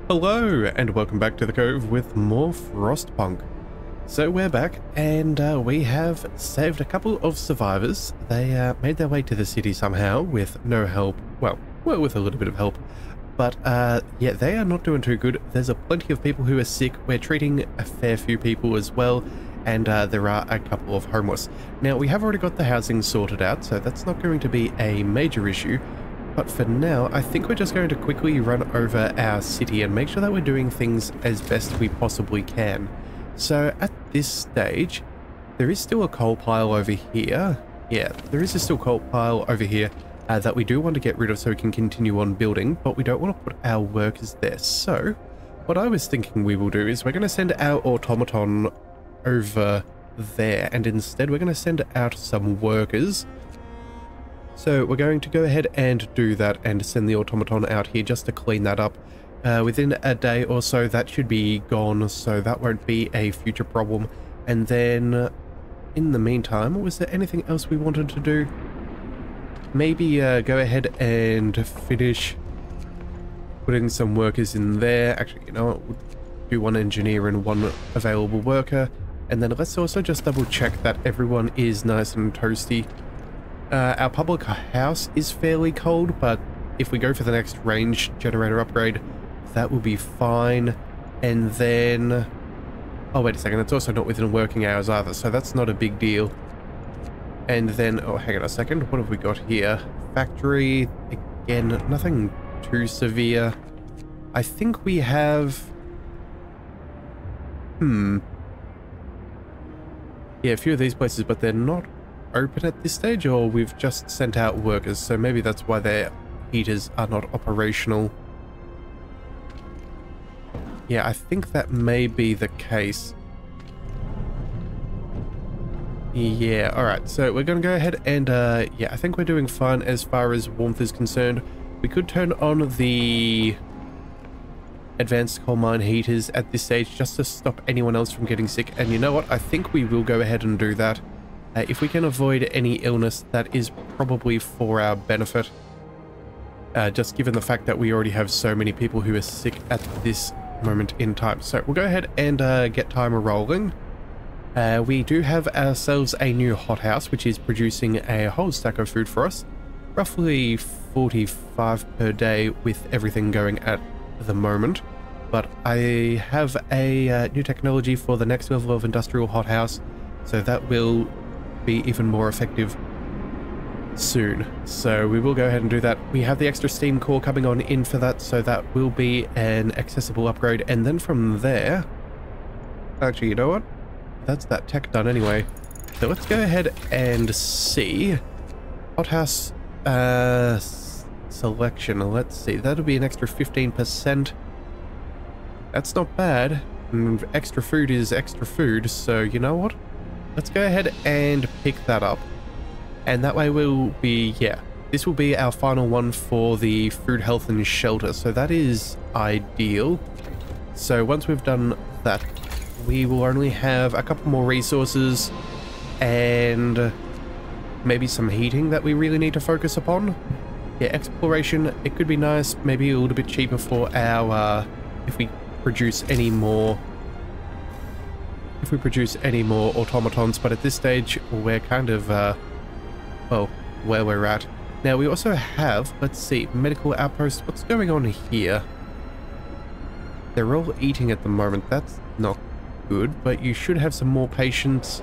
Hello and welcome back to the Cove with more Frostpunk. So we're back and we have saved a couple of survivors. They made their way to the city somehow with no help. Well, with a little bit of help. But yeah, they are not doing too good. There's a plenty of people who are sick. We're treating a fair few people as well. And there are a couple of homeless. Now, we have already got the housing sorted out, so that's not going to be a major issue. But for now, I think we're just going to quickly run over our city and make sure that we're doing things as best we possibly can. So at this stage, there is still a coal pile over here. Yeah, there is a still coal pile over here that we do want to get rid of so we can continue on building, but we don't want to put our workers there. So what I was thinking we will do is we're going to send our automaton over there, and instead we're going to send out some workers. So we're going to go ahead and do that and send the automaton out here just to clean that up. Within a day or so that should be gone, so that won't be a future problem. And then in the meantime, was there anything else we wanted to do? Maybe go ahead and finish putting some workers in there. Actually, you know what, we'll do one engineer and one available worker. And then let's also just double check that everyone is nice and toasty. Our public house is fairly cold, but if we go for the next range generator upgrade, that will be fine. And then... oh, wait a second, it's also not within working hours either, so that's not a big deal. And then... oh, hang on a second, what have we got here? Factory, again, nothing too severe. I think we have... yeah, a few of these places, but they're not open at this stage, or we've just sent out workers, so maybe that's why their heaters are not operational. Yeah, I think that may be the case. Yeah, alright, so we're going to go ahead and, yeah, I think we're doing fine as far as warmth is concerned. We could turn on the advanced coal mine heaters at this stage just to stop anyone else from getting sick, and you know what, I think we will go ahead and do that. If we can avoid any illness, that is probably for our benefit. Just given the fact that we already have so many people who are sick at this moment in time. So we'll go ahead and get timer rolling. We do have ourselves a new hothouse, which is producing a whole stack of food for us. Roughly 45 per day with everything going at the moment. But I have a new technology for the next level of industrial hothouse, so that will be even more effective soon. So we will go ahead and do that. We have the extra steam core coming on in for that, so that will be an accessible upgrade. And then from there, actually, you know what, that's that tech done anyway. So let's go ahead and see hothouse selection. Let's see, that'll be an extra 15%. That's not bad, and extra food is extra food, so you know what, let's go ahead and pick that up. And that way we'll be, yeah, this will be our final one for the food, health and shelter. So that is ideal. So once we've done that, we will only have a couple more resources and maybe some heating that we really need to focus upon. Yeah, exploration, it could be nice, maybe a little bit cheaper for our, if we produce any more automatons, but at this stage we're kind of well, where we're at now. We also have, let's see, medical outpost. What's going on here? They're all eating at the moment. That's not good, but you should have some more patients.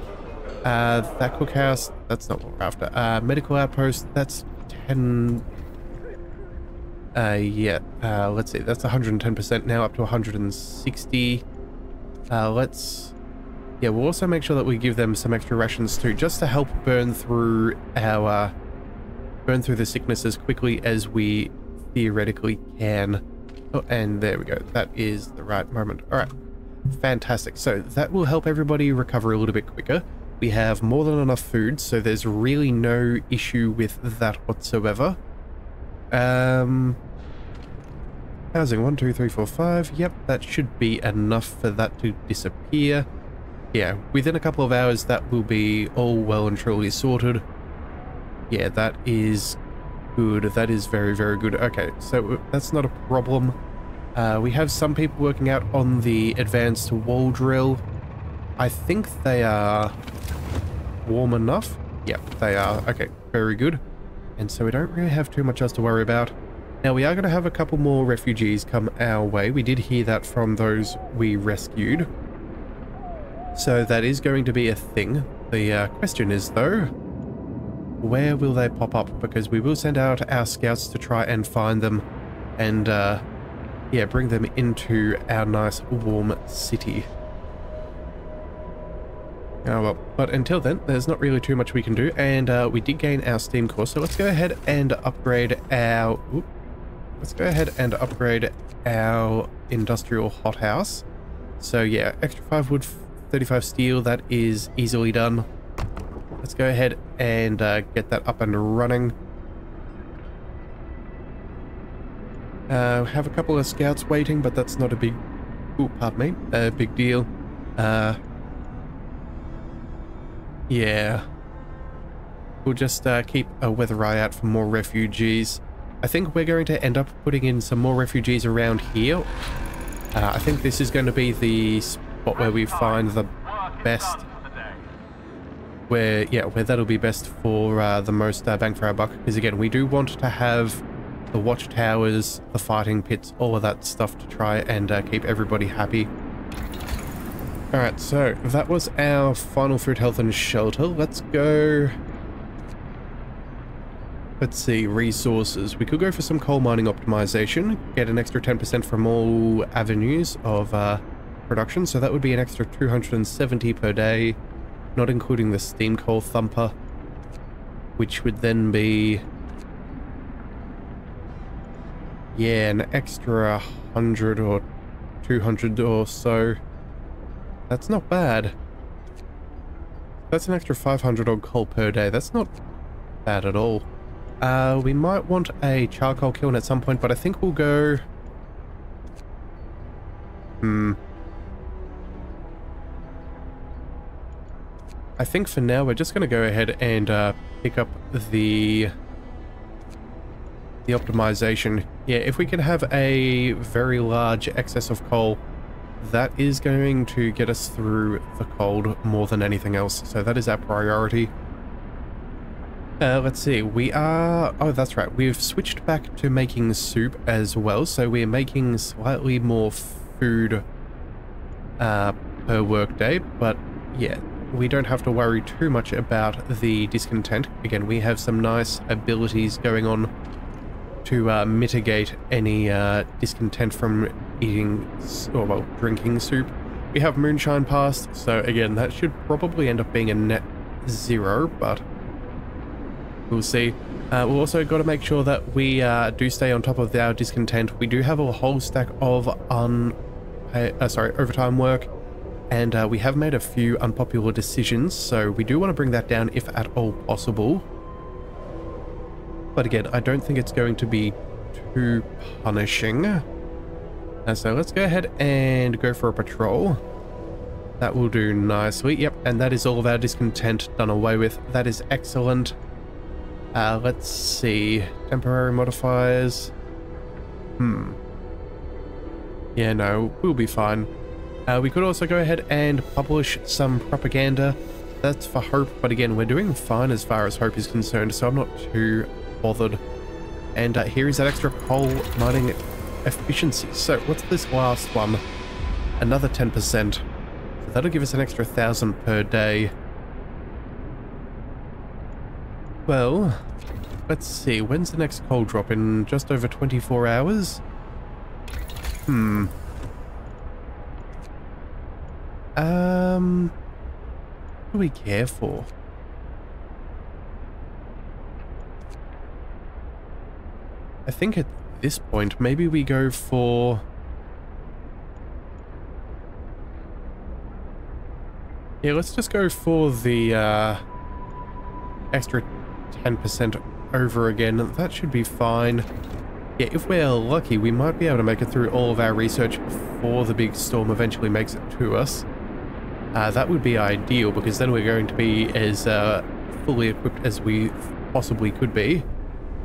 That cookhouse, that's not what we're after. Medical outpost, that's 10. Yeah, let's see, that's 110% now, up to 160. Let's... yeah, we'll also make sure that we give them some extra rations too, just to help burn through our the sickness as quickly as we theoretically can. Oh, and there we go. That is the right moment. All right, fantastic. So that will help everybody recover a little bit quicker. We have more than enough food, so there's really no issue with that whatsoever. Housing 1, 2, 3, 4, 5. Yep, that should be enough for that to disappear. Yeah, within a couple of hours that will be all well and truly sorted. Yeah, that is good. That is very, very good. Okay, so that's not a problem. We have some people working out on the advanced wall drill. I think they are warm enough. Yep, they are. Okay, very good. And so we don't really have too much else to worry about. Now, we are going to have a couple more refugees come our way. We did hear that from those we rescued. So that is going to be a thing. The question is, though, where will they pop up? Because we will send out our scouts to try and find them and, yeah, bring them into our nice warm city. Oh well, but until then, there's not really too much we can do, and we did gain our steam core, so let's go ahead and upgrade our... let's go ahead and upgrade our industrial hothouse. So yeah, extra 5 wood, 35 steel, that is easily done. Let's go ahead and get that up and running. Have a couple of scouts waiting, but that's not a big... ooh, pardon me, a big deal. Yeah. We'll just keep a weather eye out for more refugees. I think we're going to end up putting in some more refugees around here. I think this is going to be the spot where we find the best... where that'll be best for the most bang for our buck. Because again, we do want to have the watchtowers, the fighting pits, all of that stuff to try and keep everybody happy. Alright, so that was our final food, health and shelter. Let's go... let's see, resources. We could go for some coal mining optimization, get an extra 10% from all avenues of production, so that would be an extra 270 per day, not including the steam coal thumper, which would then be... yeah, an extra 100 or 200 or so. That's not bad. That's an extra 500 odd coal per day. That's not bad at all. We might want a charcoal kiln at some point, but I think we'll go... I think for now we're just going to go ahead and pick up the optimization. Yeah, if we can have a very large excess of coal, that is going to get us through the cold more than anything else. So that is our priority. Let's see, we are... oh, that's right. We've switched back to making soup as well. So we're making slightly more food per workday. But yeah, we don't have to worry too much about the discontent. Again, we have some nice abilities going on to mitigate any discontent from eating, or well, drinking soup. We have moonshine passed, so again, that should probably end up being a net 0, but we'll see. We've also got to make sure that we do stay on top of our discontent. We do have a whole stack of overtime work, and we have made a few unpopular decisions, so we do want to bring that down if at all possible. But again, I don't think it's going to be too punishing. So let's go ahead and go for a patrol. That will do nicely. Yep, and that is all of our discontent done away with. That is excellent. Let's see. Temporary modifiers. Yeah, no, we'll be fine. We could also go ahead and publish some propaganda. That's for Hope, but again, we're doing fine as far as Hope is concerned, so I'm not too bothered. And here is that extra coal mining efficiency. So what's this last one? Another 10%. So that'll give us an extra 1,000 per day. Well, let's see. When's the next coal drop? In just over 24 hours? What do we care for? I think at this point, maybe we go for... yeah, let's just go for the extra 10% over again. That should be fine. Yeah, if we're lucky, we might be able to make it through all of our research before the big storm eventually makes it to us. That would be ideal, because then we're going to be as fully equipped as we possibly could be.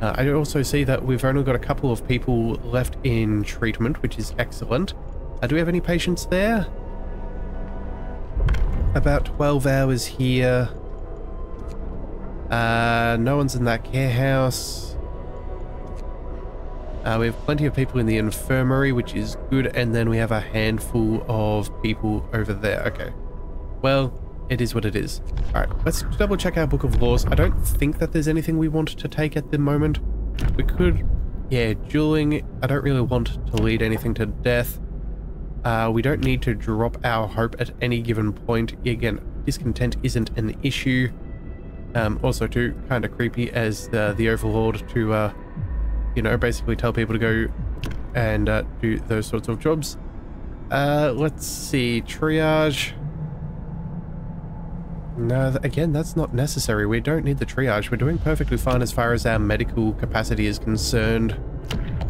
I also see that we've only got a couple of people left in treatment, which is excellent. Do we have any patients there? About 12 hours here. No one's in that care house. We have plenty of people in the infirmary, which is good, and then we have a handful of people over there. Okay. Well, it is what it is. Alright, let's double check our book of laws. I don't think that there's anything we want to take at the moment. We could... Yeah, dueling. I don't really want to lead anything to death. We don't need to drop our hope at any given point. Again, discontent isn't an issue. Also, too, kind of creepy as the overlord to, you know, basically tell people to go and do those sorts of jobs. Let's see. Triage. No, again, that's not necessary. We don't need the triage. We're doing perfectly fine as far as our medical capacity is concerned.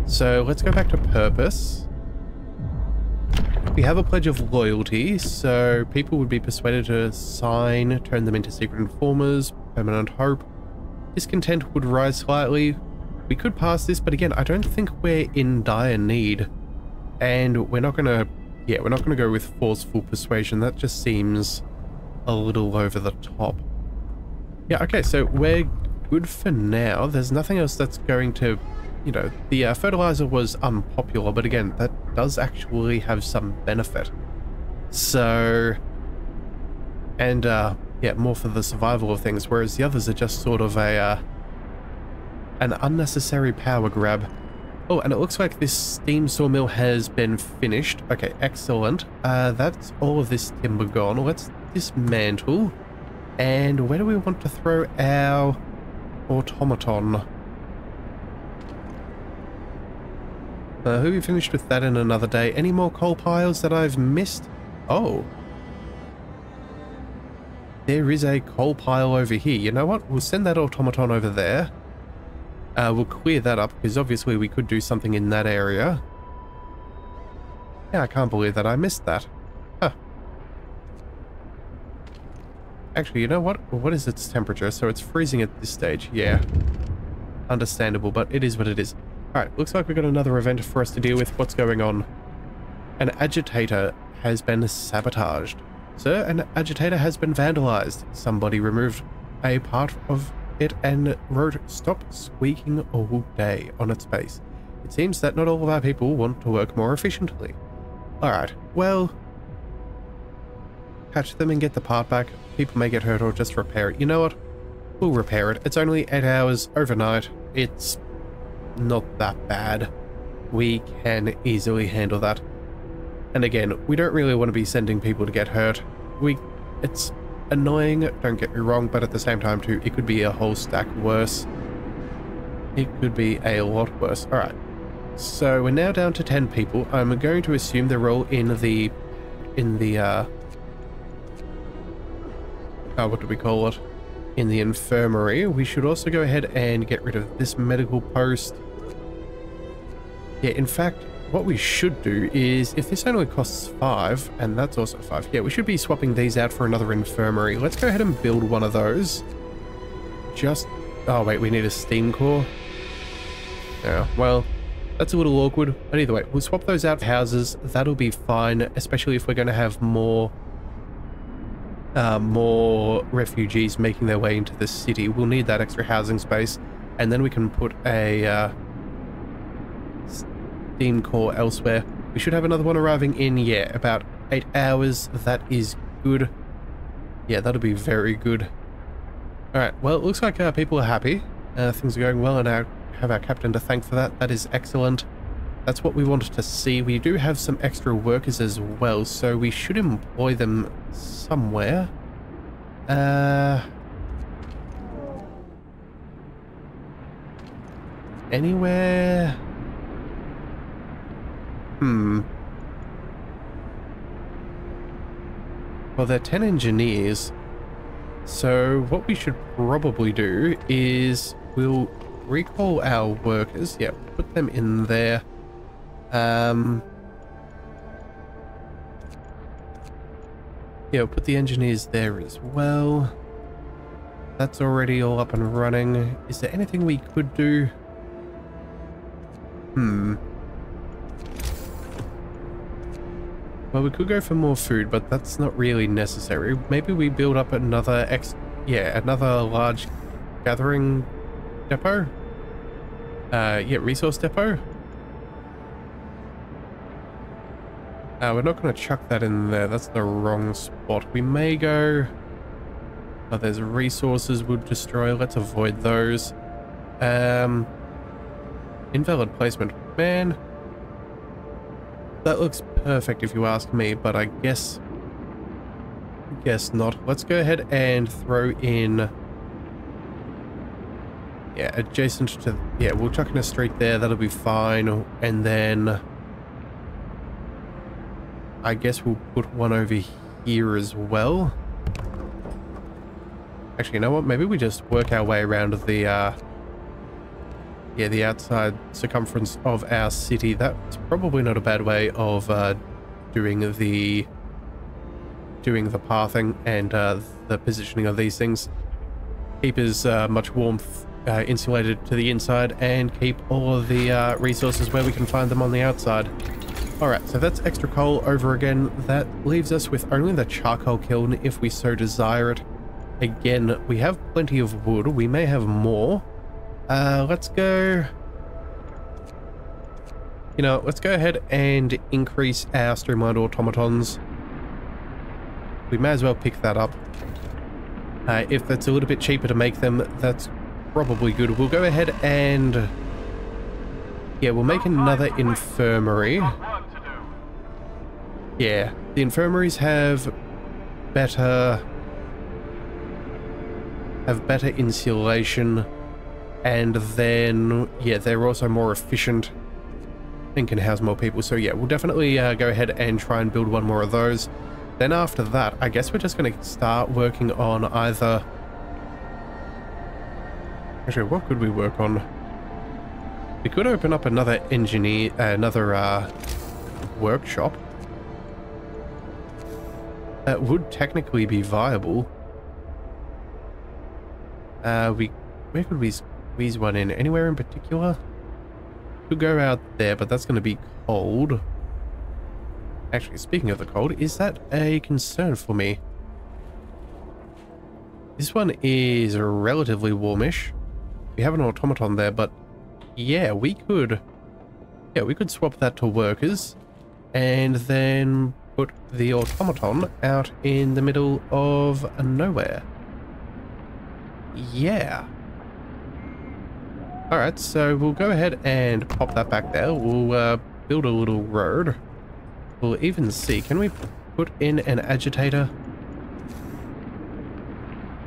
So let's go back to purpose. We have a pledge of loyalty, so people would be persuaded to sign, turn them into secret informers, permanent hope. Discontent would rise slightly. We could pass this, but again, I don't think we're in dire need. And we're not gonna, yeah, we're not gonna go with forceful persuasion. That just seems a little over the top. Yeah, okay, so we're good for now. There's nothing else that's going to, you know, the fertilizer was unpopular, but again, that does actually have some benefit. So, and yeah, more for the survival of things, whereas the others are just sort of a an unnecessary power grab. Oh, and it looks like this steam sawmill has been finished. Okay, excellent. That's all of this timber gone. Let's dismantle. And where do we want to throw our automaton? Who we finished with that in another day. Any more coal piles that I've missed? Oh. There is a coal pile over here. You know what? We'll send that automaton over there. We'll clear that up, because obviously we could do something in that area. Yeah, I can't believe that I missed that. Huh. Actually, you know what? What is its temperature? So it's freezing at this stage. Yeah. Understandable, but it is what it is. Alright, looks like we've got another event for us to deal with. What's going on? An agitator has been sabotaged. Sir, an agitator has been vandalized. Somebody removed a part of it and wrote, "Stop squeaking all day" on its base. It seems that not all of our people want to work more efficiently. Alright, well, catch them and get the part back. People may get hurt or just repair it. You know what? We'll repair it. It's only 8 hours overnight. It's not that bad. We can easily handle that. And again, we don't really want to be sending people to get hurt. It's annoying, don't get me wrong, but at the same time too, it could be a whole stack worse. It could be a lot worse. Alright, so we're now down to 10 people. I'm going to assume they're all in the what do we call it? In the infirmary. We should also go ahead and get rid of this medical post. Yeah, in fact, what we should do is, if this only costs 5, and that's also 5, yeah, we should be swapping these out for another infirmary. Let's go ahead and build one of those. Just... oh, wait, we need a steam core? Yeah, well, that's a little awkward. But either way, we'll swap those out for houses. That'll be fine, especially if we're going to have more refugees making their way into the city. We'll need that extra housing space, and then we can put a... steam core elsewhere. We should have another one arriving in, yeah, about 8 hours. That is good. Yeah, that'll be very good. Alright, well, it looks like people are happy. Things are going well, and I have our captain to thank for that. That is excellent. That's what we wanted to see. We do have some extra workers as well, so we should employ them somewhere. Anywhere... Well, they're 10 engineers, so what we should probably do is we'll recall our workers. Yeah, put them in there. Yeah, we'll put the engineers there as well. That's already all up and running. Is there anything we could do? Well, we could go for more food, but that's not really necessary. Maybe we build up another another large gathering depot. Yeah, resource depot. We're not going to chuck that in there. That's the wrong spot. We may go... Oh, there's resources would destroy. Let's avoid those. Invalid placement. Man. That looks perfect if you ask me, but I guess not. Let's go ahead and throw in... Yeah, adjacent to... Yeah, we'll chuck in a street there. That'll be fine. And then... I guess we'll put one over here as well. Actually, you know what? Maybe we just work our way around the the outside circumference of our city. That's probably not a bad way of doing the pathing and the positioning of these things. Keep as much warmth insulated to the inside and keep all of the resources where we can find them on the outside. Alright, so that's extra coal over again. That leaves us with only the charcoal kiln if we so desire it. Again, we have plenty of wood. We may have more. Let's go... You know, let's go ahead and increase our streamlined automatons. We may as well pick that up. If that's a little bit cheaper to make them, that's probably good. We'll go ahead and... Yeah, we'll make another infirmary. Yeah, the infirmaries have better insulation, and then, yeah, they're also more efficient and can house more people. So yeah, we'll definitely go ahead and try and build one more of those. Then after that, I guess we're just going to start working on either... Actually, what could we work on? We could open up another workshop. That would technically be viable. Where could we squeeze one in? Anywhere in particular? Could go out there, but that's going to be cold. Actually, speaking of the cold, is that a concern for me? This one is relatively warmish. We have an automaton there, but yeah, we could swap that to workers and then put the automaton out in the middle of nowhere. Yeah. Alright, so we'll go ahead and pop that back there. We'll build a little road. We'll even see. Can we put in an agitator?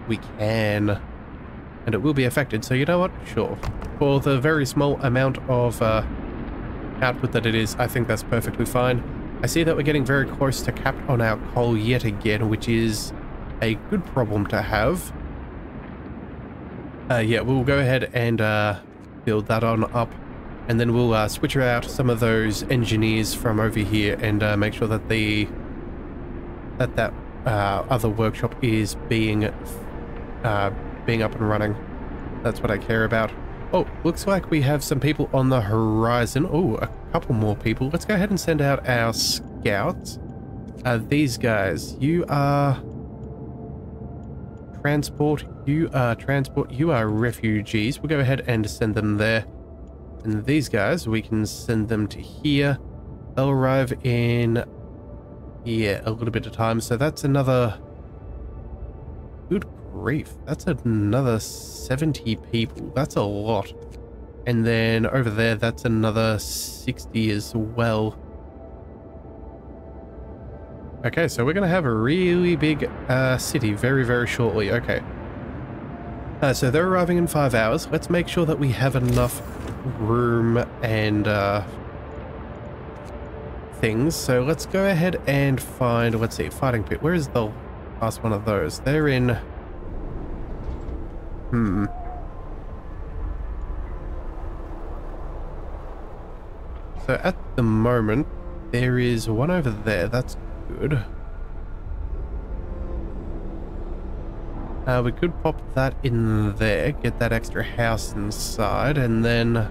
We can. And it will be affected, so you know what? Sure. For the very small amount of output that it is, I think that's perfectly fine. I see that we're getting very close to capped on our coal yet again, which is a good problem to have. Yeah, we'll go ahead and build that on up, and then we'll switch out some of those engineers from over here and make sure that that other workshop is being up and running. That's what I care about. Oh, looks like we have some people on the horizon. Oh, a couple more people. Let's go ahead and send out our scouts. These guys, you are transport, you are refugees. We'll go ahead and send them there. And these guys, we can send them to here. They'll arrive in, yeah, a little bit of time. So that's another, good grief, that's another 70 people. That's a lot. And then over there, that's another 60 as well. Okay, so we're going to have a really big city very, very shortly. Okay. So they're arriving in 5 hours. Let's make sure that we have enough room and things. So let's go ahead and find, let's see, fighting pit. Where is the last one of those? They're in... So at the moment, there is one over there. That's good. We could pop that in there, get that extra house inside, and then...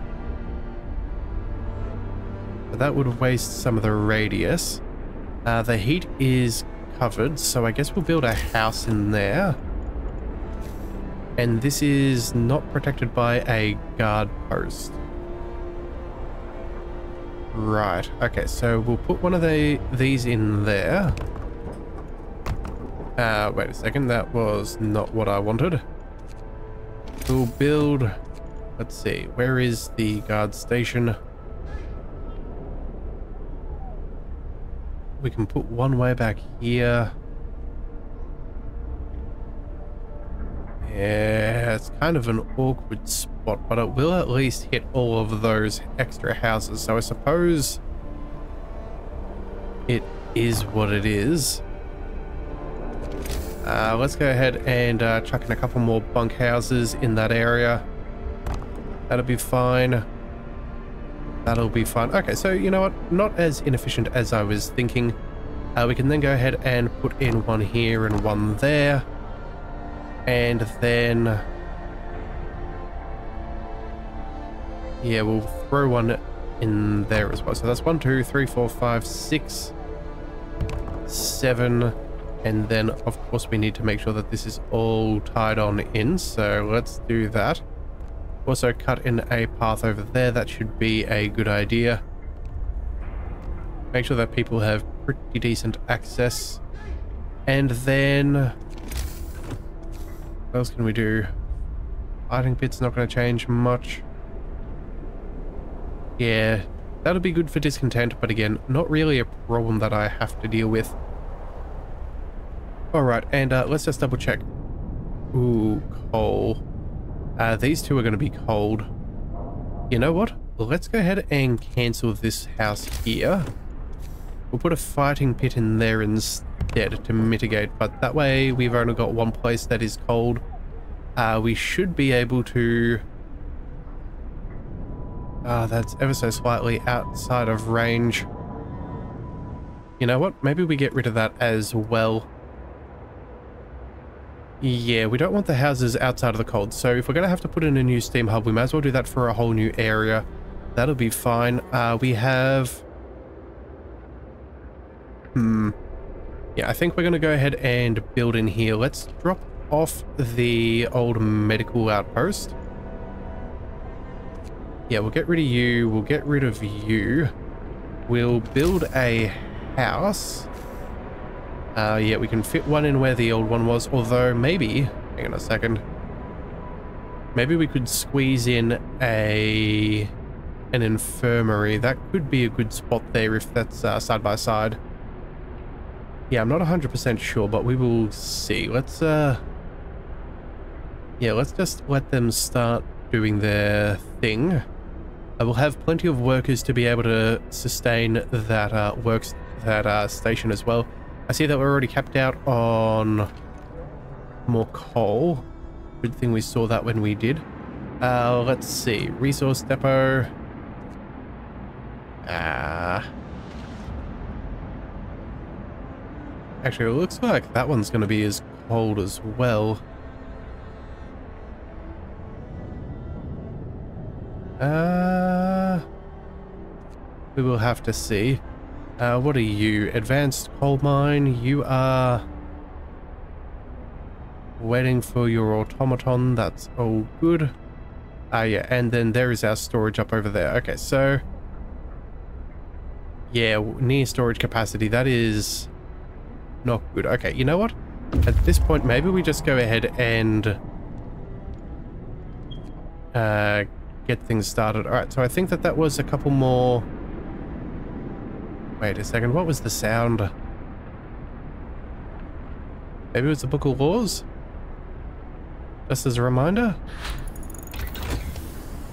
But that would waste some of the radius. The heat is covered, so I guess we'll build a house in there. And this is not protected by a guard post. Right, okay, so we'll put one of these in there. Wait a second, that was not what I wanted. We'll build... Let's see, where is the guard station? We can put one way back here. Yeah, it's kind of an awkward spot, but it will at least hit all of those extra houses. So I suppose it is what it is. Let's go ahead and chuck in a couple more bunk houses in that area. That'll be fine. That'll be fine. Okay, so you know what? Not as inefficient as I was thinking. We can then go ahead and put in one here and one there. And then... yeah, we'll throw one in there as well. So that's 1, 2, 3, 4, 5, 6, 7... And then, of course, we need to make sure that this is all tied on in. So let's do that. Also cut in a path over there. That should be a good idea. Make sure that people have pretty decent access. And then... what else can we do? Fighting pit's not going to change much. Yeah, that'll be good for discontent. But again, not really a problem that I have to deal with. Alright, and let's just double check. Ooh, coal. These two are going to be cold. You know what? Let's go ahead and cancel this house here. We'll put a fighting pit in there instead to mitigate, but that way we've only got one place that is cold. We should be able to... that's ever so slightly outside of range. You know what? Maybe we get rid of that as well. Yeah, we don't want the houses outside of the cold, so if we're going to have to put in a new steam hub, we might as well do that for a whole new area. That'll be fine. We have... yeah, I think we're going to go ahead and build in here. Let's drop off the old medical outpost. Yeah, we'll get rid of you. We'll get rid of you. We'll build a house. Yeah, we can fit one in where the old one was, although maybe... hang on a second. Maybe we could squeeze in an infirmary. That could be a good spot there if that's side by side. Yeah, I'm not 100% sure, but we will see. Let's, yeah, let's just let them start doing their thing. I will have plenty of workers to be able to sustain that station as well. I see that we're already capped out on more coal. Good thing we saw that when we did. Let's see. Resource depot. Actually, it looks like that one's going to be as cold as well. We will have to see. What are you? Advanced coal mine. You are waiting for your automaton. That's all good. Yeah, and then there is our storage up over there. Okay, so yeah, near storage capacity. That is not good. Okay, you know what? At this point, maybe we just go ahead and get things started. All right, so I think that was a couple more. Wait a second, what was the sound? Maybe it was the Book of Laws? Just as a reminder?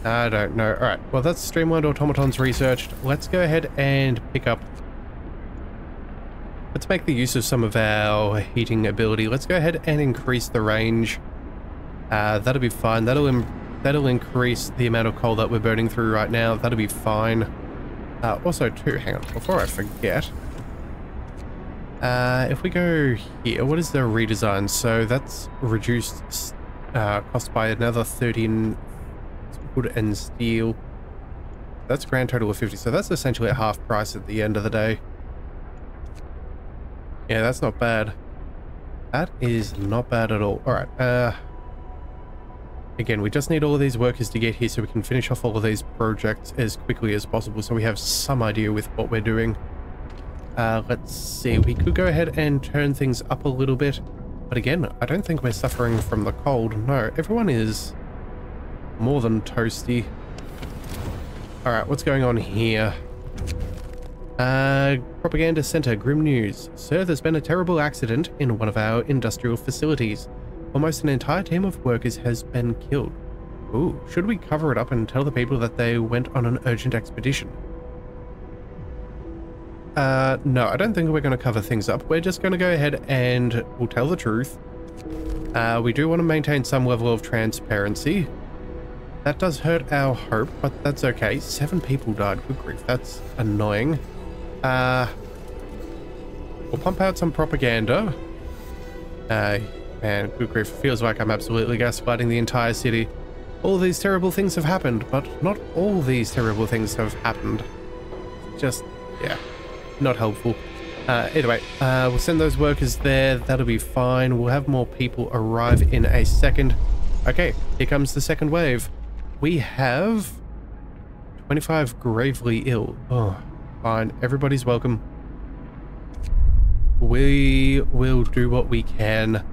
I don't know. Alright, well that's streamlined automatons researched. Let's go ahead and pick up... let's make the use of some of our heating ability. Let's go ahead and increase the range. That'll be fine. That'll increase the amount of coal that we're burning through right now. That'll be fine. Also too, hang on, before I forget, If we go here, what is the redesign? So that's reduced cost by another 30 in wood and steel. That's a grand total of 50. So that's essentially at half price at the end of the day. Yeah, that's not bad. That is not bad at all. All right. Again, we just need all of these workers to get here so we can finish off all of these projects as quickly as possible so we have some idea with what we're doing. Let's see. We could go ahead and turn things up a little bit. But again, I don't think we're suffering from the cold. No, everyone is more than toasty. All right, what's going on here? Propaganda Center, grim news. Sir, there's been a terrible accident in one of our industrial facilities. Almost an entire team of workers has been killed. Ooh, should we cover it up and tell the people that they went on an urgent expedition? No, I don't think we're going to cover things up. We're just going to go ahead and we'll tell the truth. We do want to maintain some level of transparency. That does hurt our hope, but that's okay. 7 people died. Good grief, that's annoying. We'll pump out some propaganda. Man, good grief, it feels like I'm absolutely gaslighting the entire city. All these terrible things have happened, but not all these terrible things have happened. Just, yeah, not helpful. Either way, we'll send those workers there. That'll be fine. We'll have more people arrive in a second. Okay, here comes the second wave. We have 25 gravely ill. Oh, fine. Everybody's welcome. We will do what we can.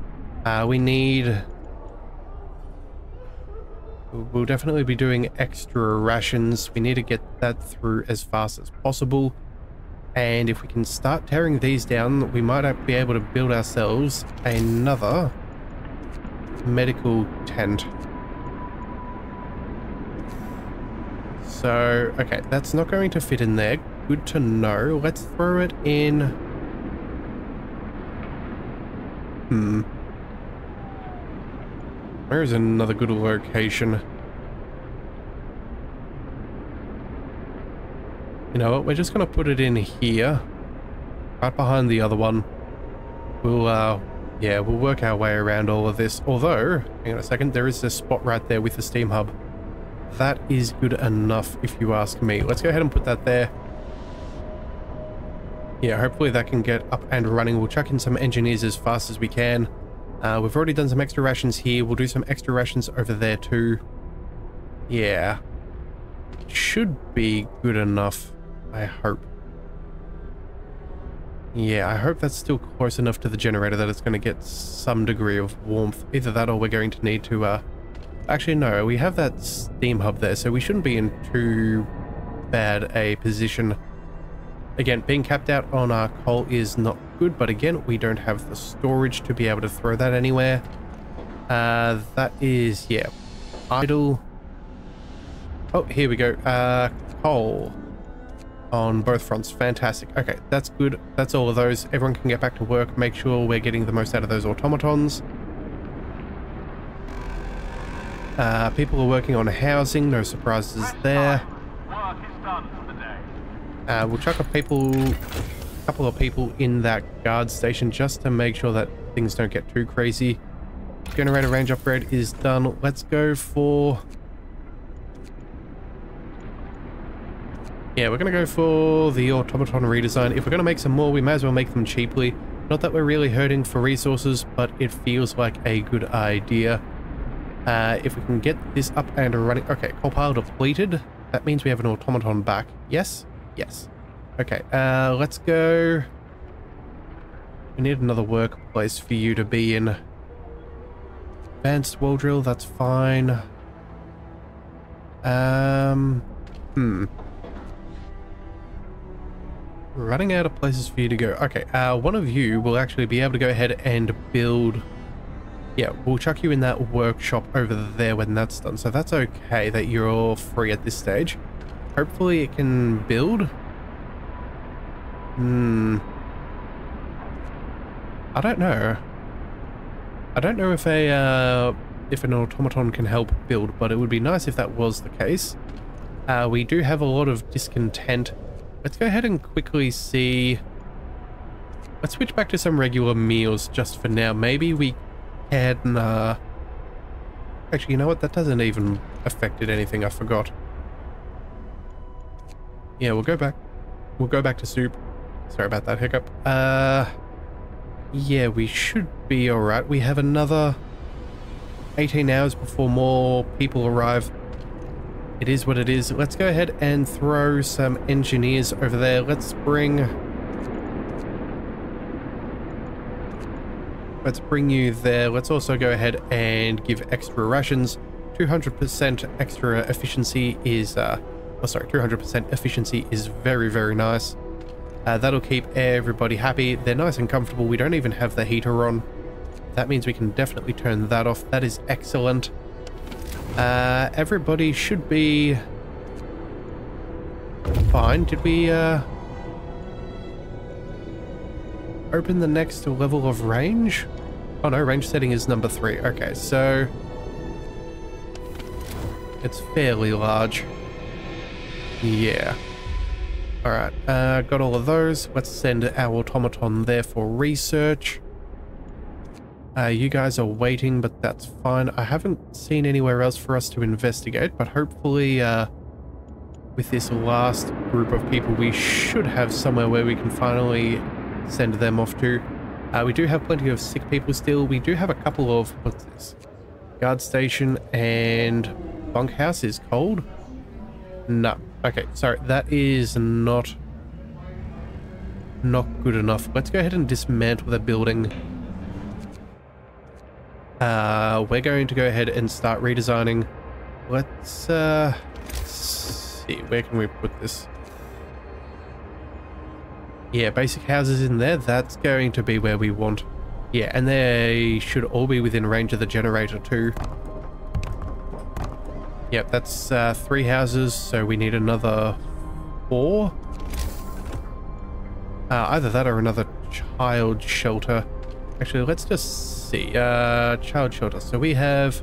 We'll definitely be doing extra rations. We need to get that through as fast as possible. And if we can start tearing these down, we might be able to build ourselves another medical tent. So, okay, that's not going to fit in there. Good to know. Let's throw it in. Where is another good location? You know what? We're just going to put it in here. Right behind the other one. We'll, yeah, we'll work our way around all of this. Although, hang on a second, there is a spot right there with the steam hub. That is good enough, if you ask me. Let's go ahead and put that there. Yeah, hopefully that can get up and running. We'll chuck in some engineers as fast as we can. We've already done some extra rations here. We'll do some extra rations over there too. Yeah. Should be good enough, I hope. Yeah, I hope that's still close enough to the generator that it's going to get some degree of warmth. Either that or we're going to need to... Actually, no, we have that steam hub there, so we shouldn't be in too bad a position. Again, being capped out on our coal is not good, but again, we don't have the storage to be able to throw that anywhere. That is, yeah, idle. Oh, here we go. Coal on both fronts. Fantastic. Okay, that's good. That's all of those. Everyone can get back to work. Make sure we're getting the most out of those automatons. People are working on housing. No surprises there. Work is done for the day. We'll chuck a couple of people in that guard station just to make sure that things don't get too crazy. Generator range upgrade is done. Let's go for... Yeah, we're going to go for the automaton redesign. If we're going to make some more, we may as well make them cheaply. Not that we're really hurting for resources, but it feels like a good idea. If we can get this up and running... Okay, coal pile depleted. That means we have an automaton back. Yes? Yes. Okay, let's go... We need another workplace for you to be in. Advanced wall drill, that's fine. Running out of places for you to go. Okay, one of you will actually be able to go ahead and build... Yeah, we'll chuck you in that workshop over there when that's done. So that's okay that you're free at this stage. Hopefully it can build. I don't know. I don't know if an automaton can help build, but it would be nice if that was the case. We do have a lot of discontent. Let's go ahead and quickly see Let's switch back to some regular meals just for now. Maybe we can, actually, you know what? That doesn't even affect anything. I forgot. Yeah, we'll go back. We'll go back to soup. Sorry about that hiccup. Yeah, we should be alright. We have another 18 hours before more people arrive. It is what it is. Let's go ahead and throw some engineers over there. Let's bring you there. Let's also go ahead and give extra rations. 200% extra efficiency is, 200% efficiency is very, very nice. That'll keep everybody happy. They're nice and comfortable. We don't even have the heater on. That means we can definitely turn that off. That is excellent. Everybody should be fine. Did we, open the next level of range? Oh no, range setting is number 3. Okay, so it's fairly large. Yeah. Alright, got all of those. Let's send our automaton there for research. You guys are waiting, but that's fine. I haven't seen anywhere else for us to investigate, but hopefully with this last group of people, we should have somewhere where we can finally send them off to. We do have plenty of sick people still. We do have a couple of, what's this? Guard station and bunkhouse is cold? No. Okay, sorry, that is not good enough. Let's go ahead and dismantle the building. We're going to go ahead and start redesigning. Let's see, where can we put this? Yeah, basic houses in there. That's going to be where we want. Yeah, and they should all be within range of the generator too. Yep, that's 3 houses, so we need another 4. Either that or another child shelter. Actually, let's just see. Child shelter. So we have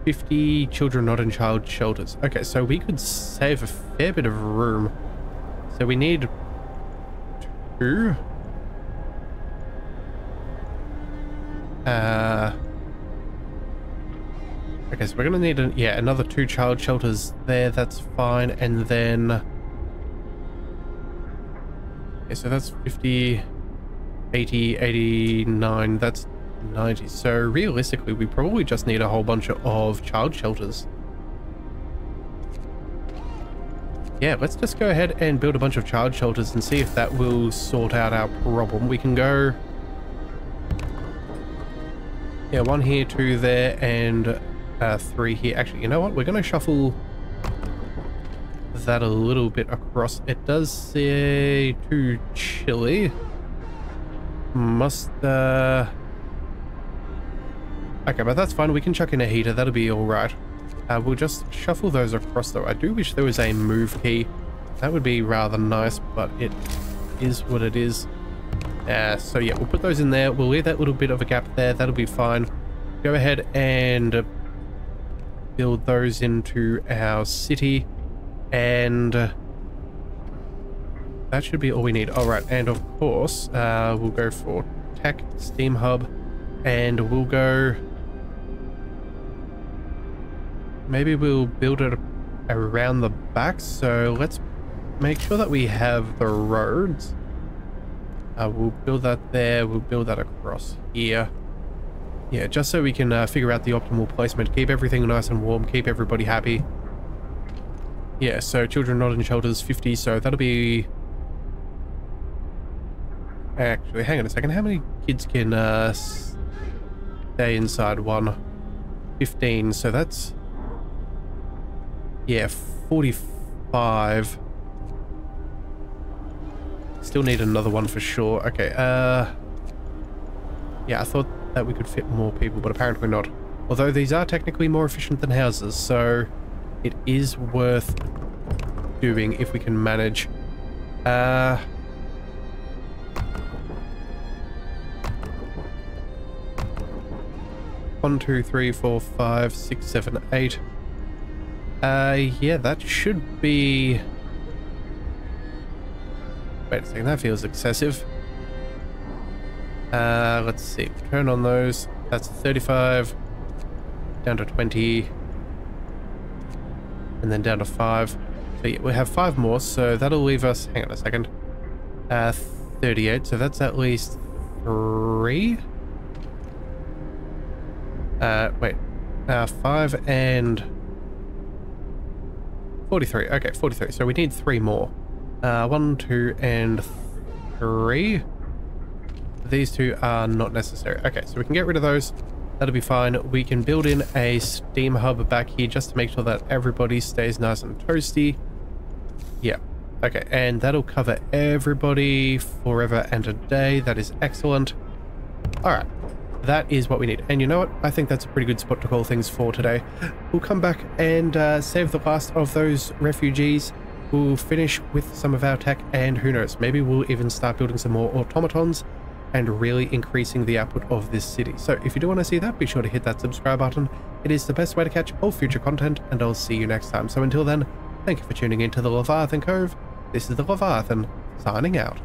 50 children not in child shelters. Okay, so we could save a fair bit of room. So we need 2. Okay, so we're gonna need another 2 child shelters there. That's fine. And then okay, so that's 50, 80, 89. That's 90. So realistically, we probably just need a whole bunch of child shelters. Yeah, let's just go ahead and build a bunch of child shelters and see if that will sort out our problem. We can go, yeah, 1 here, 2 there, and 3 here. Actually, you know what? We're going to shuffle that a little bit across. It does say too chilly. Must, okay, but that's fine. We can chuck in a heater. That'll be all right. We'll just shuffle those across, though. I do wish there was a move key. That would be rather nice, but it is what it is. So yeah, we'll put those in there. We'll leave that little bit of a gap there. That'll be fine. Go ahead and build those into our city, and that should be all we need. All right, and of course, we'll go for tech, steam hub, and we'll go, maybe we'll build it around the back. So let's make sure that we have the roads. We'll build that there. We'll build that across here. Yeah, just so we can figure out the optimal placement. Keep everything nice and warm. Keep everybody happy. Yeah, so children not in shelters, 50. So that'll be... Actually, hang on a second. How many kids can stay inside one? 15. So that's... Yeah, 45. Still need another one for sure. Okay, yeah, I thought that we could fit more people, but apparently not. Although these are technically more efficient than houses, so it is worth doing if we can manage. 1, 2, 3, 4, 5, 6, 7, 8. Yeah, that should be... Wait a second, that feels excessive. Let's see. Turn on those. That's 35. Down to 20. And then down to 5. So yeah, we have 5 more, so that'll leave us... Hang on a second. 38, so that's at least 3? Wait. 5 and... 43. Okay, 43. So we need 3 more. 1, 2, and 3. These 2 are not necessary. Okay, so we can get rid of those. That'll be fine. We can build in a steam hub back here just to make sure that everybody stays nice and toasty. Yeah. Okay, and that'll cover everybody forever and a day. That is excellent. Alright. That is what we need. And you know what? I think that's a pretty good spot to call things for today. We'll come back and save the last of those refugees. We'll finish with some of our tech, and who knows, maybe we'll even start building some more automatons and really increasing the output of this city. So if you do want to see that, be sure to hit that subscribe button. It is the best way to catch all future content, and I'll see you next time. So until then, thank you for tuning into the Leviathan Cove. This is the Leviathan, signing out.